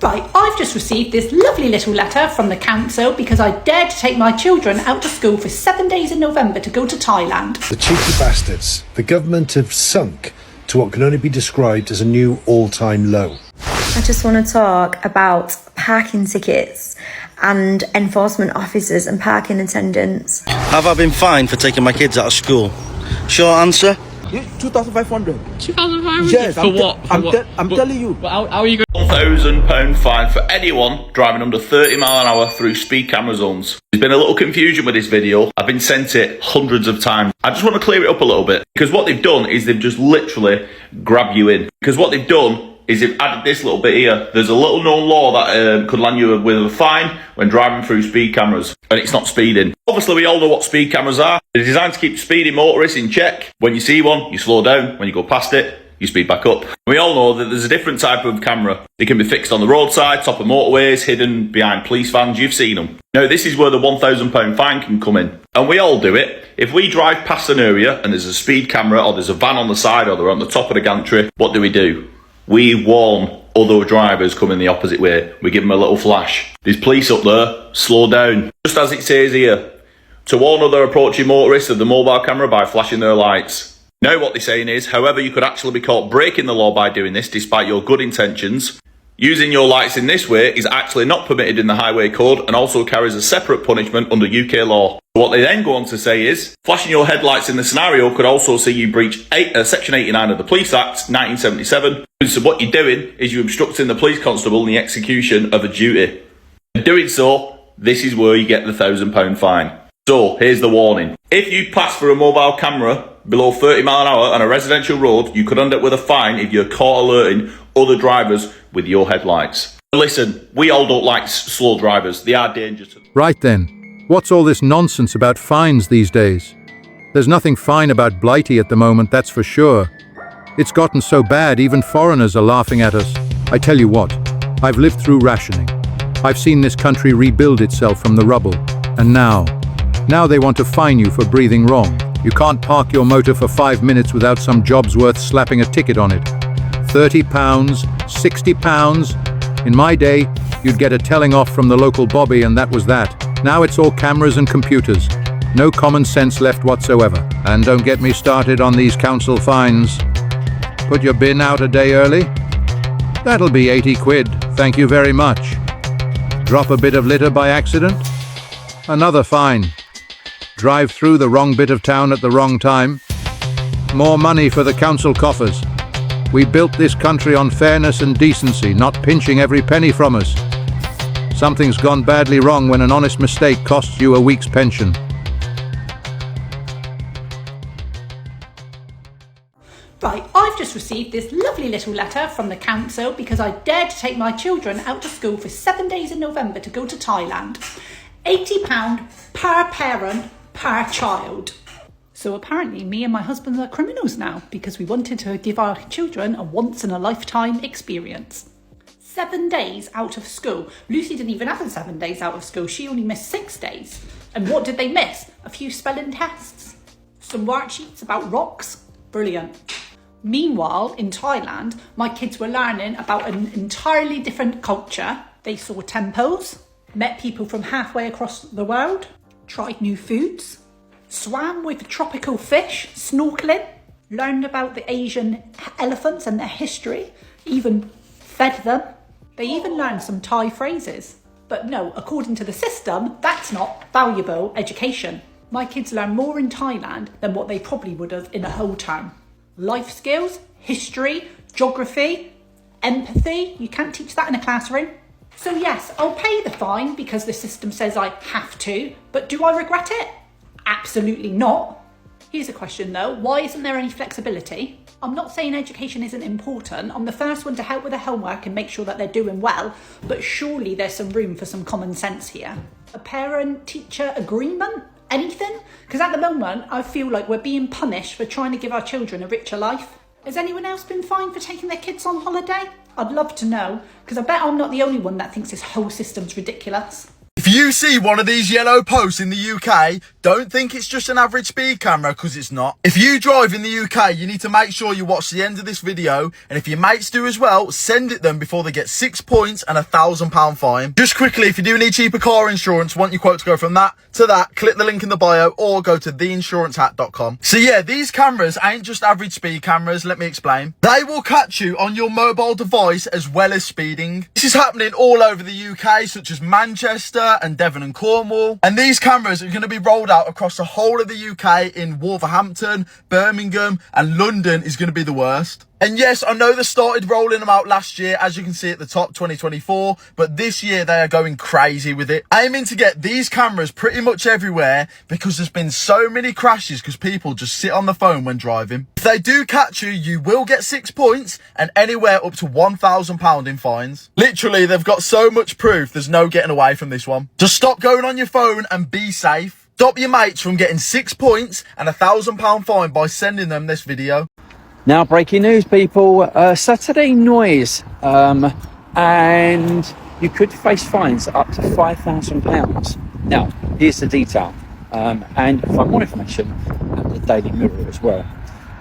Right, I've just received this lovely little letter from the council because I dared to take my children out to school for 7 days in November to go to Thailand. The cheeky bastards. The government have sunk to what can only be described as a new all-time low. I just want to talk about parking tickets and enforcement officers and parking attendants. Have I been fined for taking my kids out of school? Short answer? 2,500. 2,500? Yes, For what? I'm telling you. But how are you going? £1,000 fine for anyone driving under 30 mile an hour through speed camera zones. There's been a little confusion with this video. I've been sent it hundreds of times. I just want to clear it up a little bit because what they've done is they've just literally grabbed you in. Because what they've done is they've added this little bit here. There's a little known law that could land you with a fine when driving through speed cameras, and it's not speeding. Obviously, we all know what speed cameras are. They're designed to keep speeding motorists in check. When you see one, you slow down. When you go past it, you speed back up. We all know that there's a different type of camera. They can be fixed on the roadside, top of motorways, hidden behind police vans. You've seen them. Now, this is where the £1,000 fine can come in. And we all do it. If we drive past an area and there's a speed camera or there's a van on the side or they're on the top of the gantry, what do? We warn other drivers coming the opposite way. We give them a little flash. There's police up there, slow down. Just as it says here, to warn other approaching motorists of the mobile camera by flashing their lights. Now what they're saying is, however, you could actually be caught breaking the law by doing this despite your good intentions. Using your lights in this way is actually not permitted in the Highway Code and also carries a separate punishment under UK law. What they then go on to say is, flashing your headlights in the scenario could also see you breach Section 89 of the Police Act 1977. So what you're doing is you're obstructing the police constable in the execution of a duty. In doing so, this is where you get the £1,000 fine. So here's the warning. If you pass for a mobile camera below 30 mile an hour on a residential road, you could end up with a fine if you're caught alerting other drivers with your headlights. Listen, we all don't like slow drivers. They are dangerous. Right then, what's all this nonsense about fines these days? There's nothing fine about Blighty at the moment, that's for sure. It's gotten so bad even foreigners are laughing at us. I tell you what, I've lived through rationing. I've seen this country rebuild itself from the rubble. And now they want to fine you for breathing wrong. You can't park your motor for 5 minutes without some job's worth slapping a ticket on it. £30, £60. In my day, you'd get a telling off from the local bobby and that was that. Now it's all cameras and computers. No common sense left whatsoever. And don't get me started on these council fines. Put your bin out a day early? That'll be 80 quid, thank you very much. Drop a bit of litter by accident? Another fine. Drive through the wrong bit of town at the wrong time? More money for the council coffers. We built this country on fairness and decency, not pinching every penny from us. Something's gone badly wrong when an honest mistake costs you a week's pension. Right, I've just received this lovely little letter from the council because I dared to take my children out to school for 7 days in November to go to Thailand. £80 per parent per child. So apparently me and my husband are criminals now because we wanted to give our children a once-in-a-lifetime experience. 7 days out of school. Lucy didn't even have 7 days out of school. She only missed 6 days. And what did they miss? A few spelling tests. Some worksheets about rocks. Brilliant. Meanwhile, in Thailand, my kids were learning about an entirely different culture. They saw temples, met people from halfway across the world, tried new foods, swam with tropical fish, snorkeling, learned about the Asian elephants and their history, even fed them. They even learned some Thai phrases. But no, according to the system, that's not valuable education. My kids learn more in Thailand than what they probably would have in a whole term. Life skills, history, geography, empathy. You can't teach that in a classroom. So yes, I'll pay the fine because the system says I have to, but do I regret it? Absolutely not. Here's a question though, why isn't there any flexibility? I'm not saying education isn't important. I'm the first one to help with the homework and make sure that they're doing well, but surely there's some room for some common sense here. A parent-teacher agreement? Anything? Because at the moment, I feel like we're being punished for trying to give our children a richer life. Has anyone else been fined for taking their kids on holiday? I'd love to know, because I bet I'm not the only one that thinks this whole system's ridiculous. If If you see one of these yellow posts in the UK, don't think it's just an average speed camera, because it's not. If you drive in the UK, you need to make sure you watch the end of this video, and if your mates do as well, send it them before they get 6 points and £1,000 fine. Just quickly, if you do need cheaper car insurance, want your quote to go from that to that, click the link in the bio or go to theinsurancehack.com. So yeah, these cameras ain't just average speed cameras, let me explain. They will catch you on your mobile device as well as speeding. This is happening all over the UK, such as Manchester and Devon and Cornwall. And these cameras are going to be rolled out across the whole of the UK in Wolverhampton, Birmingham, and London is going to be the worst. And yes, I know they started rolling them out last year, as you can see at the top, 2024, but this year they are going crazy with it, aiming to get these cameras pretty much everywhere, because there's been so many crashes because people just sit on the phone when driving. If they do catch you, you will get 6 points and anywhere up to £1,000 in fines. Literally, they've got so much proof, there's no getting away from this one. Just stop going on your phone and be safe. Stop your mates from getting 6 points and £1,000 fine by sending them this video. Now, breaking news, people. Saturday noise, and you could face fines up to £5,000. Now, here's the detail, and find more information at the Daily Mirror as well.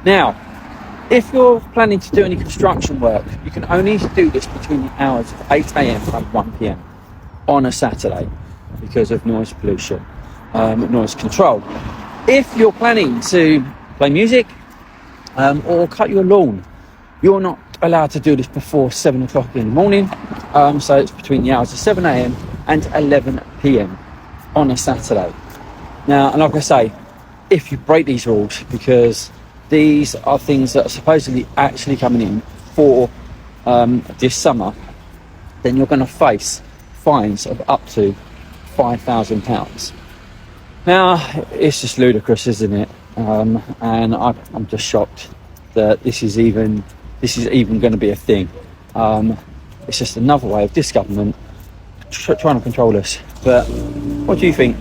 Now, if you're planning to do any construction work, you can only do this between the hours of 8 AM and 1 PM on a Saturday because of noise pollution, noise control. If you're planning to play music, or cut your lawn, you're not allowed to do this before 7 o'clock in the morning, so it's between the hours of 7 AM and 11 PM on a Saturday. Now, and like I say, if you break these rules, because these are things that are supposedly actually coming in for this summer, then you're going to face fines of up to £5,000. Now, it's just ludicrous, isn't it? And I'm just shocked that this is even going to be a thing. It's just another way of this government trying to control us. But what do you think?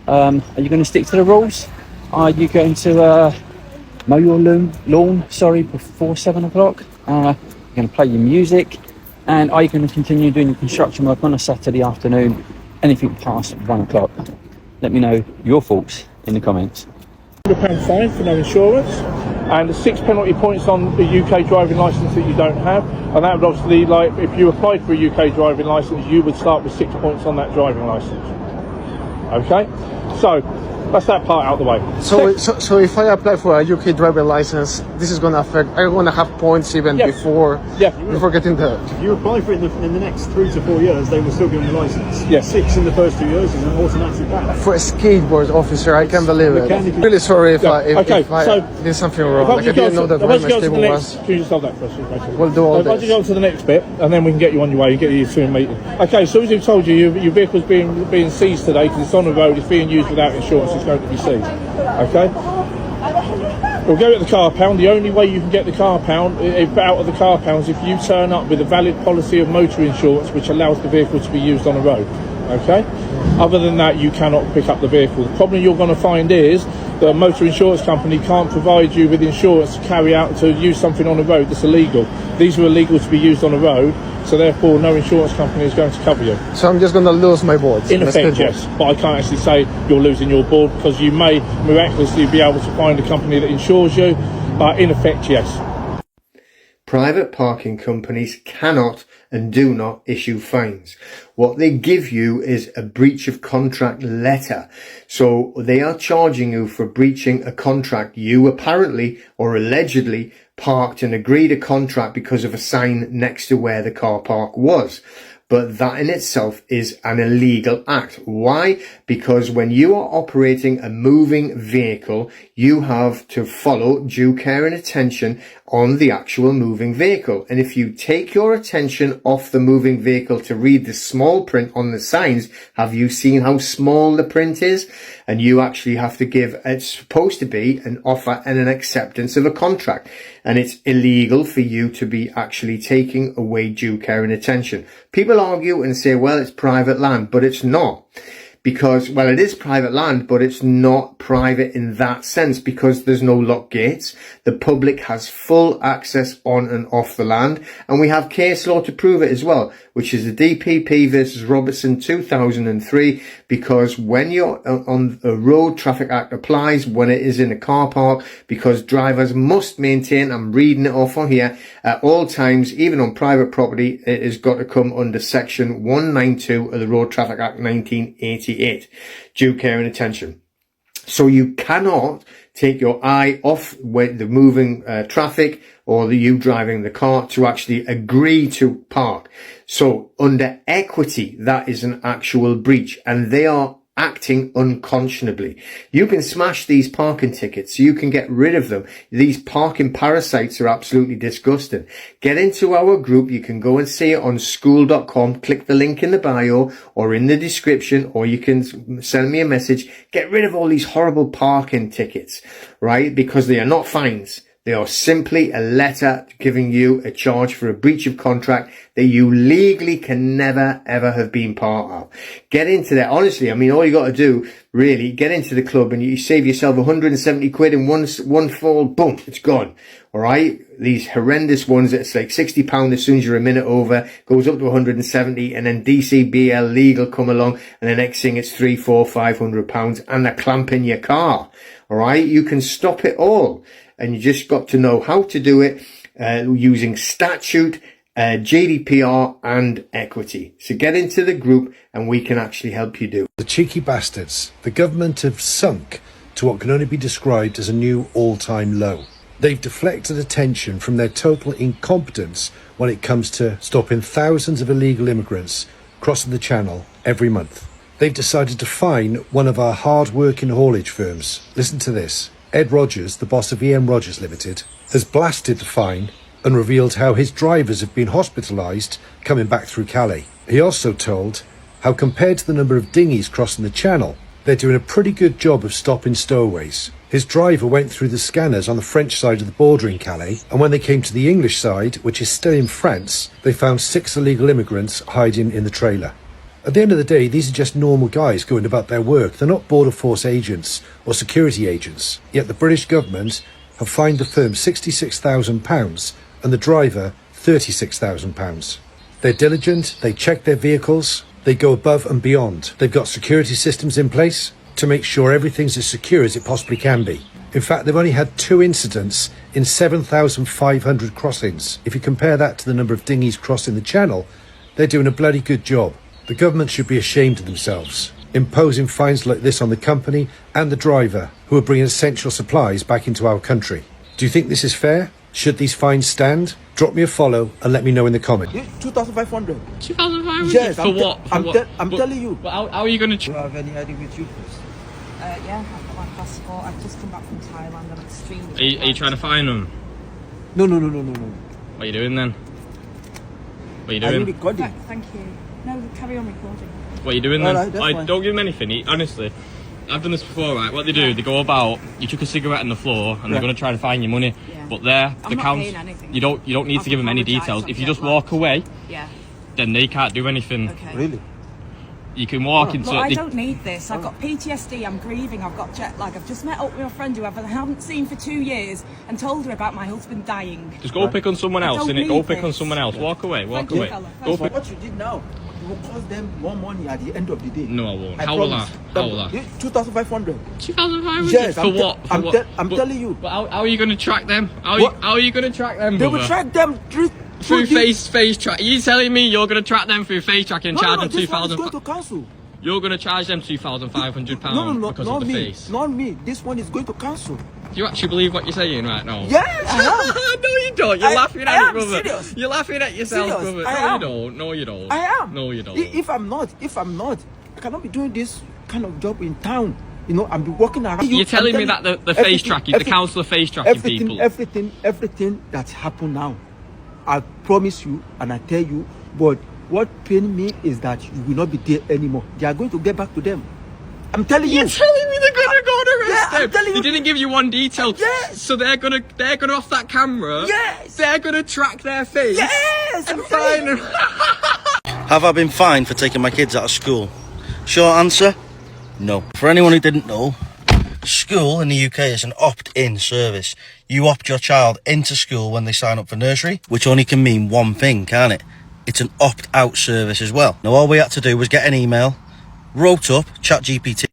Are you going to stick to the rules? Are you going to mow your lawn before 7 o'clock? You're going to play your music? And are you going to continue doing your construction work on a Saturday afternoon, anything past 1 o'clock? Let me know your thoughts in the comments. £100 fine for no insurance, and the 6 penalty points on the UK driving licence that you don't have, and that would obviously, like, if you applied for a UK driving licence, you would start with 6 points on that driving licence. Okay, so that's that part out of the way. So if I apply for a UK driver license, this is going to affect, I'm going to have points even before getting the... If you apply for it in the next 3 to 4 years, they will still be on the license. Yes. 6 in the first 2 years is an automatic ban. For a skateboard officer, I can't believe it. Really sorry if I did something wrong. Like, I didn't know that where my stable was. Can you just hold that for us? We'll do all this. I'll go on to the next bit, and then we can get you on your way and get you to a meeting. Okay, so as we've told you, your vehicle's being seized today because it's on the road, it's being used without insurance, it's going to be seized. Okay, we'll go at the car pound. The only way you can get the car pound out of the car pound is if you turn up with a valid policy of motor insurance which allows the vehicle to be used on the road. Okay, other than that you cannot pick up the vehicle. The problem you're going to find is that a motor insurance company can't provide you with insurance to use something on the road that's illegal. These are illegal to be used on the road, so therefore no insurance company is going to cover you. So I'm just going to lose my boards? In effect, yes, but I can't actually say you're losing your board, because you may miraculously be able to find a company that insures you, but in effect, yes. Private parking companies cannot and do not issue fines. What they give you is a breach of contract letter. So they are charging you for breaching a contract. You apparently or allegedly parked and agreed a contract because of a sign next to where the car park was. But that in itself is an illegal act. Why? Because when you are operating a moving vehicle, you have to follow due care and attention on the actual moving vehicle. And if you take your attention off the moving vehicle to read the small print on the signs, have you seen how small the print is? And you actually have to give, it's supposed to be an offer and an acceptance of a contract. And it's illegal for you to be actually taking away due care and attention. People argue and say, well, it's private land, but it's not. because, well, it is private land, but it's not private in that sense because there's no lock gates. The public has full access on and off the land, and we have case law to prove it as well, which is the DPP versus Robertson 2003, because when you're on a road, Traffic Act applies when it is in a car park, because drivers must maintain, I'm reading it off on here, at all times, even on private property, it has got to come under section 192 of the Road Traffic Act 1988, due care and attention. So you cannot take your eye off the moving traffic or you driving the car to actually agree to park. So under equity, that is an actual breach, and they are acting unconscionably. You can smash these parking tickets. You can get rid of them. These parking parasites are absolutely disgusting. Get into our group. You can go and see it on school.com. Click the link in the bio or in the description, or you can send me a message. Get rid of all these horrible parking tickets, right? Because they are not fines. They are simply a letter giving you a charge for a breach of contract that you legally can never, ever have been part of. Get into that. Honestly, I mean, all you got to do, really, get into the club and you save yourself 170 quid in one fall. Boom, it's gone. All right. These horrendous ones, it's like £60 as soon as you're a minute over, goes up to 170, and then DCBL legal come along, and the next thing it's £300-500, and they're clamping your car. All right. You can stop it all. And you just got to know how to do it using statute, GDPR and equity. So get into the group and we can actually help you do it. The cheeky bastards. The government have sunk to what can only be described as a new all-time low. They've deflected attention from their total incompetence when it comes to stopping thousands of illegal immigrants crossing the channel every month. They've decided to fine one of our hard-working haulage firms. Listen to this. Ed Rogers, the boss of EM Rogers Limited, has blasted the fine and revealed how his drivers have been hospitalised coming back through Calais. He also told how, compared to the number of dinghies crossing the channel, they're doing a pretty good job of stopping stowaways. His driver went through the scanners on the French side of the border in Calais, and when they came to the English side, which is still in France, they found 6 illegal immigrants hiding in the trailer. At the end of the day, these are just normal guys going about their work. They're not border force agents or security agents. Yet the British government have fined the firm £66,000 and the driver £36,000. They're diligent, they check their vehicles, they go above and beyond. They've got security systems in place to make sure everything's as secure as it possibly can be. In fact, they've only had 2 incidents in 7,500 crossings. If you compare that to the number of dinghies crossing the channel, they're doing a bloody good job. The government should be ashamed of themselves, imposing fines like this on the company and the driver who are bringing essential supplies back into our country. Do you think this is fair? Should these fines stand? Drop me a follow and let me know in the comments. Yeah, 2,500. 2,500? Yes, for what? I'm telling you. How are you going to... Do you have any ID with you, please? Yeah, I've got my passport. I've just come back from Thailand. I'm extremely... Are you trying to find them? No. What are you doing then? What are you doing? I'm recording. Thank you. No, carry on recording. What are you doing then? Right, don't give them anything. Honestly, I've done this before, right? What they do, they go about, you took a cigarette on the floor and they're going to try to find your money. Yeah. But there, I'm the not council, paying anything. you don't need to give them any details. If you just walk away, then they can't do anything. Okay. Really? You can walk into... Look, I don't need this. I've got PTSD, I'm grieving, I've got jet lag. I've just met up with a friend who I haven't seen for 2 years and told her about my husband dying. Just go pick on someone else, innit? Go pick on someone else. Walk away, walk away. Go pick. What you did now, you will cost them more money at the end of the day. No, I won't. How will I? 2,500. 2,500? Yes, for what? I'm telling you. But how are you going to track them? How are you going to track them, They will track them through face track. Are you telling me you're going to track them through face tracking and charge them 2,000? Go to council. You're going to charge them £2,500 because of the face? Not me. This one is going to council. Do you actually believe what you're saying right now? Yes, I am. No, you don't. You're laughing at it, brother. Serious. You're laughing at yourself, brother. No, you don't. I am. No, you don't. If I'm not, I cannot be doing this kind of job in town. You know, I'll be walking around. You're telling me that the face tracking, the council are face tracking people? Everything that's happened now, I promise you and I tell you, but what pains me is that you will not be there anymore. They are going to get back to them. I'm telling you. You're telling me they're going to go and arrest them? I'm telling you. They didn't give you one detail. Yes. So they're gonna off that camera. Yes. They're gonna track their face. Yes. And find them. Have I been fined for taking my kids out of school? Short answer, No. For anyone who didn't know, school in the UK is an opt-in service. You opt your child into school when they sign up for nursery, which only can mean one thing, can't it? It's an opt-out service as well. Now, all we had to do was get an email, wrote up ChatGPT,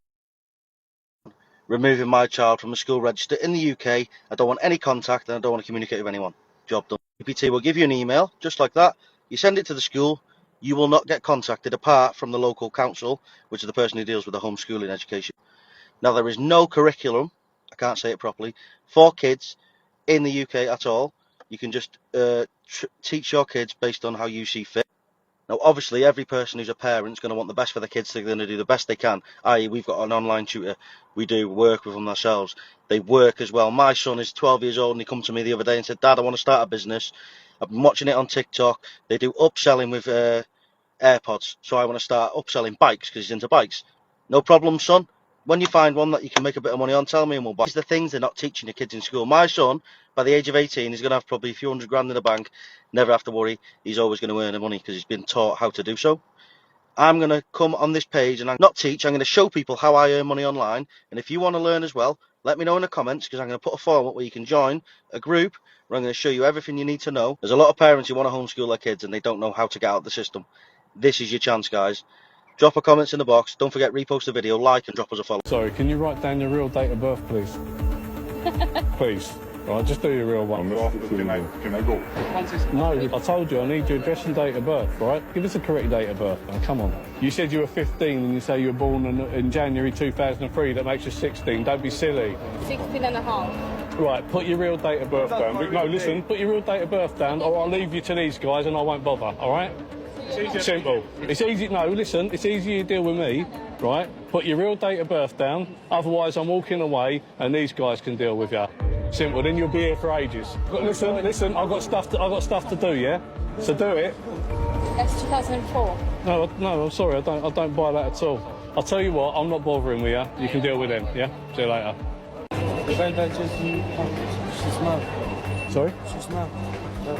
removing my child from a school register in the UK. I don't want any contact and I don't want to communicate with anyone. Job done. GPT will give you an email, just like that. You send it to the school. You will not get contacted apart from the local council, which is the person who deals with the homeschooling education. Now, there is no curriculum, I can't say it properly, for kids in the UK at all. You can just teach your kids based on how you see fit. Now, obviously, every person who's a parent is going to want the best for their kids. They're going to do the best they can. I.e., we've got an online tutor. We do work with them ourselves. They work as well. My son is 12 years old and he come to me the other day and said, Dad, I want to start a business. I've been watching it on TikTok. They do upselling with AirPods. So I want to start upselling bikes because he's into bikes. No problem, son. When you find one that you can make a bit of money on, tell me and we'll buy. These are the things they're not teaching the kids in school. My son, by the age of 18, he's going to have probably a few $100 grand in the bank. Never have to worry. He's always going to earn the money because he's been taught how to do so. I'm going to come on this page and I'm not teach. I'm going to show people how I earn money online. And if you want to learn as well, let me know in the comments because I'm going to put a form up where you can join a group where I'm going to show you everything you need to know. There's a lot of parents who want to homeschool their kids and they don't know how to get out of the system. This is your chance, guys. Drop a comments in the box. Don't forget, repost the video, like and drop us a follow. Sorry, can you write down your real date of birth, please? Please. Right, just do your real one. Can I go? No, I told you I need your address and date of birth, right? Give us a correct date of birth, man. Come on. You said you were 15 and you say you were born in January 2003. That makes you 16. Don't be silly. 16 and a half. Right, put your real date of birth down. No, listen, put your real date of birth down or I'll leave you to these guys and I won't bother, all right? Simple. It's easy. No, listen, it's easy to deal with me, right? Put your real date of birth down. Otherwise, I'm walking away and these guys can deal with you. Simple. Then you'll be here for ages. Listen. I've got stuff to do. Yeah. So do it. That's 2004. No, I'm sorry. I don't buy that at all. I'll tell you what. I'm not bothering with you. You can deal with them. Yeah. See you later. Sorry. She's mad.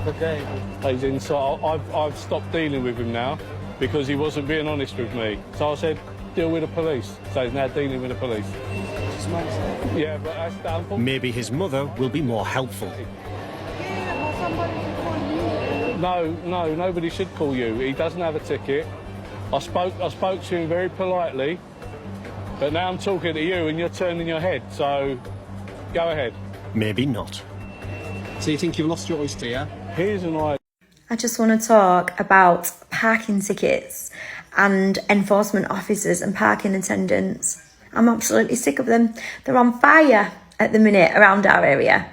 The game. So I've stopped dealing with him now because he wasn't being honest with me. So I said, deal with the police. So he's now dealing with the police. Yeah, but that's down. Maybe his mother will be more helpful. No, nobody should call you. He doesn't have a ticket. I spoke to him very politely, but now I'm talking to you and you're turning your head. So go ahead. Maybe not. So you think you've lost your oyster, yeah? Here's an idea. I just want to talk about parking tickets and enforcement officers and parking attendants. I'm absolutely sick of them. They're on fire at the minute around our area.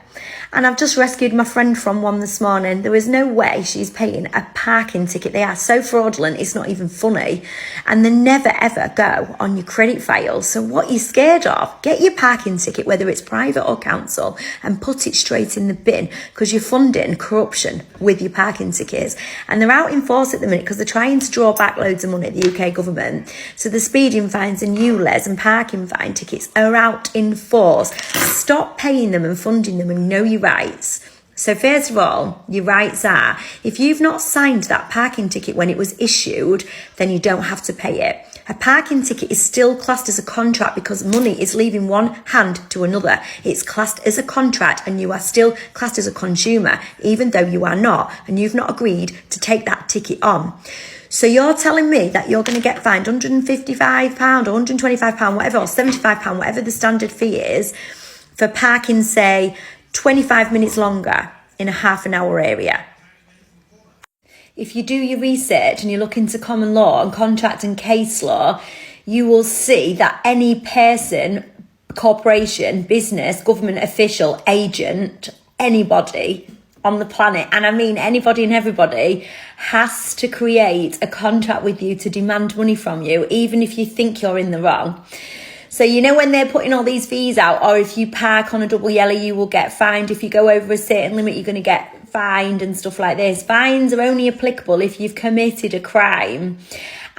And I've just rescued my friend from one this morning. There is no way she's paying a parking ticket. They are so fraudulent, it's not even funny. And they never ever go on your credit file. So what you're scared of, get your parking ticket, whether it's private or council, and put it straight in the bin because you're funding corruption with your parking tickets. And they're out in force at the minute because they're trying to draw back loads of money at the UK government. So the speeding fines and ULEZ and parking fine tickets are out in force. Stop paying them and funding them and know your rights. So first of all, your rights are, if you've not signed that parking ticket when it was issued, then you don't have to pay it. A parking ticket is still classed as a contract because money is leaving one hand to another. It's classed as a contract and you are still classed as a consumer, even though you are not, and you've not agreed to take that ticket on. So you're telling me that you're going to get fined £155 or £125, whatever, or £75, whatever the standard fee is, for parking, say, 25 minutes longer in a half an hour area. If you do your research and you look into common law and contract and case law, you will see that any person, corporation, business, government official, agent, anybody on the planet, and I mean anybody and everybody, has to create a contract with you to demand money from you, even if you think you're in the wrong. So you know when they're putting all these fees out, or if you park on a double yellow, you will get fined. If you go over a certain limit, you're going to get fined and stuff like this. Fines are only applicable if you've committed a crime.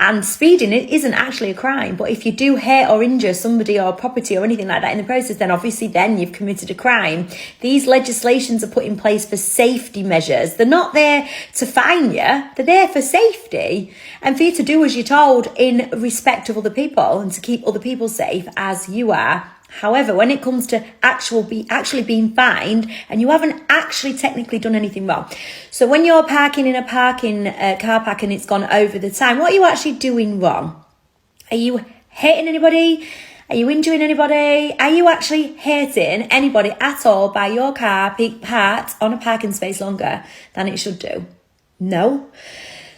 And speeding it isn't actually a crime, but if you do hurt or injure somebody or property or anything like that in the process, then obviously then you've committed a crime. These legislations are put in place for safety measures. They're not there to fine you, they're there for safety and for you to do as you're told in respect of other people and to keep other people safe as you are. However, when it comes to actually being fined and you haven't actually technically done anything wrong. So when you're parking in a car park and it's gone over the time, what are you actually doing wrong? Are you hitting anybody? Are you injuring anybody? Are you actually hurting anybody at all by your car being parked on a parking space longer than it should do? No.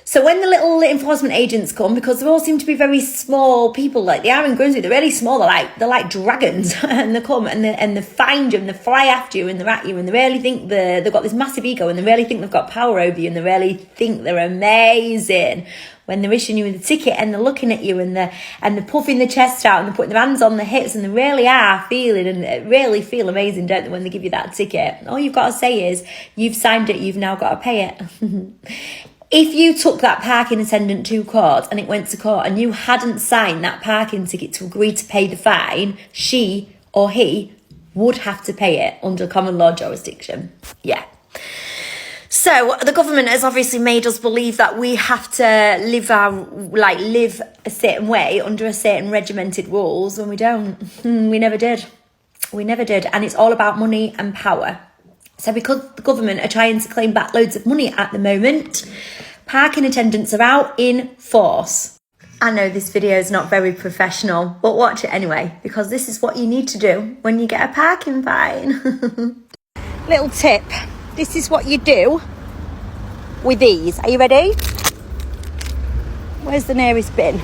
So when the little enforcement agents come, because they all seem to be very small people, like they are in Grimsby, they're really small, they're like dragons, and they come and they find you and they fly after you and they're at you and they really think they've got this massive ego and they really think they've got power over you and they really think they're amazing when they're issuing you the ticket and they're looking at you and they're puffing their chest out and they're putting their hands on their hips and they really are feeling and really feel amazing, don't they, when they give you that ticket. All you've got to say is, you've signed it, you've now got to pay it. If you took that parking attendant to court and it went to court and you hadn't signed that parking ticket to agree to pay the fine, she or he would have to pay it under common law jurisdiction. Yeah. So the government has obviously made us believe that we have to live a certain way under a certain regimented rules, and we don't. We never did. We never did. And it's all about money and power. So because the government are trying to claim back loads of money at the moment, parking attendants are out in force. I know this video is not very professional, but watch it anyway, because this is what you need to do when you get a parking fine. Little tip, this is what you do with these. Are you ready? Where's the nearest bin?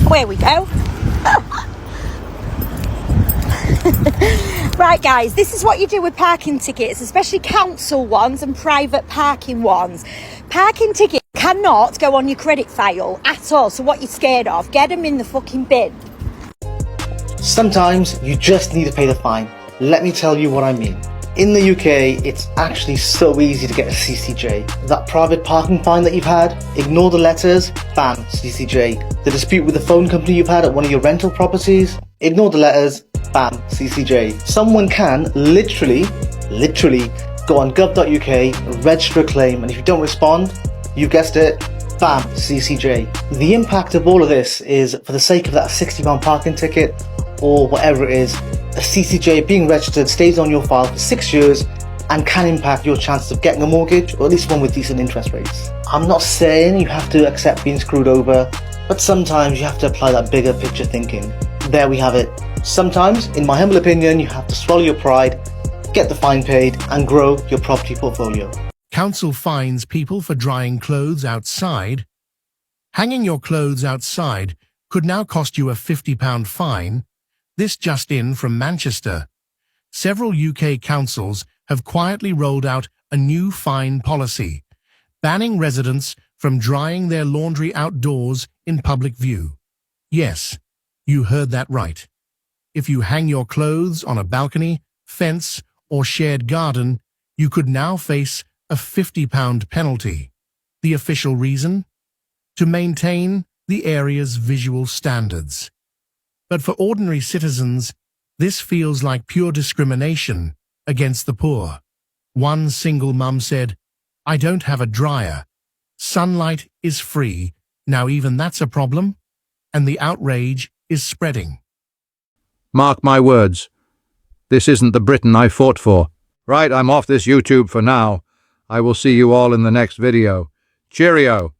Where we go. Right guys, this is what you do with parking tickets, especially council ones and private parking ones. Parking tickets cannot go on your credit file at all, so what you're scared of, get them in the fucking bin. Sometimes you just need to pay the fine. Let me tell you what I mean. In the UK, it's actually so easy to get a CCJ. That private parking fine that you've had, ignore the letters, bam, CCJ. The dispute with the phone company you've had at one of your rental properties, ignore the letters, bam, CCJ. Someone can literally go on gov.uk, register a claim, and if you don't respond, you guessed it, bam, CCJ. The impact of all of this is, for the sake of that £60 parking ticket, or whatever it is, a CCJ being registered stays on your file for 6 years and can impact your chances of getting a mortgage, or at least one with decent interest rates. I'm not saying you have to accept being screwed over, but sometimes you have to apply that bigger picture thinking. There we have it. Sometimes, in my humble opinion, you have to swallow your pride, get the fine paid, and grow your property portfolio. Council fines people for drying clothes outside. Hanging your clothes outside could now cost you a £50 fine. This just in from Manchester. Several UK councils have quietly rolled out a new fine policy, banning residents from drying their laundry outdoors in public view. Yes, you heard that right. If you hang your clothes on a balcony, fence, or shared garden, you could now face a £50 penalty. The official reason? To maintain the area's visual standards. But for ordinary citizens, this feels like pure discrimination against the poor. One single mum said, "I don't have a dryer. Sunlight is free. Now even that's a problem?" And the outrage is spreading. Mark my words. This isn't the Britain I fought for. Right, I'm off this YouTube for now. I will see you all in the next video. Cheerio.